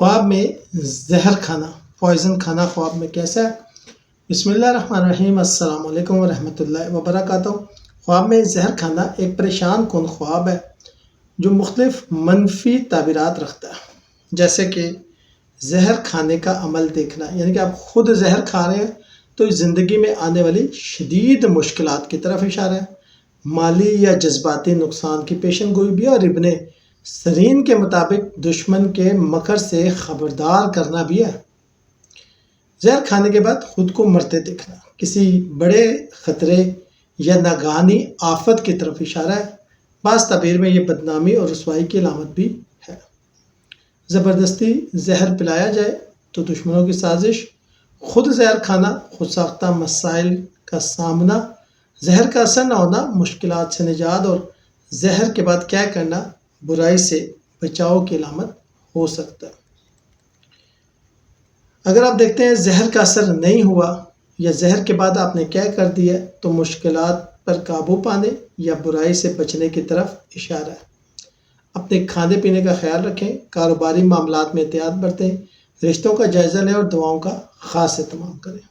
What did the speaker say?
خواب میں زہر کھانا، پوائزن کھانا خواب میں کیسا ہے؟ بسم اللہ الرحمن الرحیم، السلام علیکم ورحمۃ اللہ وبرکاتہ۔ خواب میں زہر کھانا ایک پریشان کن خواب ہے جو مختلف منفی تعبیرات رکھتا ہے، جیسے کہ زہر کھانے کا عمل دیکھنا، یعنی کہ آپ خود زہر کھا رہے ہیں تو زندگی میں آنے والی شدید مشکلات کی طرف اشارہ ہے۔ مالی یا جذباتی نقصان کی پیشن گوئی بھی، اور ابن سیرین کے مطابق دشمن کے مکر سے خبردار کرنا بھی ہے۔ زہر کھانے کے بعد خود کو مرتے دیکھنا کسی بڑے خطرے یا ناگہانی آفت کی طرف اشارہ ہے۔ بعض تعبیر میں یہ بدنامی اور رسوائی کی علامت بھی ہے۔ زبردستی زہر پلایا جائے تو دشمنوں کی سازش، خود زہر کھانا، خود ساختہ مسائل کا سامنا، زہر کا اثر نہ ہونا، مشکلات سے نجات، اور زہر کے بعد کیا کرنا، برائی سے بچاؤ کی علامت ہو سکتا ہے۔ اگر آپ دیکھتے ہیں زہر کا اثر نہیں ہوا یا زہر کے بعد آپ نے کیا کر دیا تو مشکلات پر قابو پانے یا برائی سے بچنے کی طرف اشارہ ہے۔ اپنے کھانے پینے کا خیال رکھیں، کاروباری معاملات میں احتیاط برتیں، رشتوں کا جائزہ لیں اور دعاؤں کا خاص اہتمام کریں۔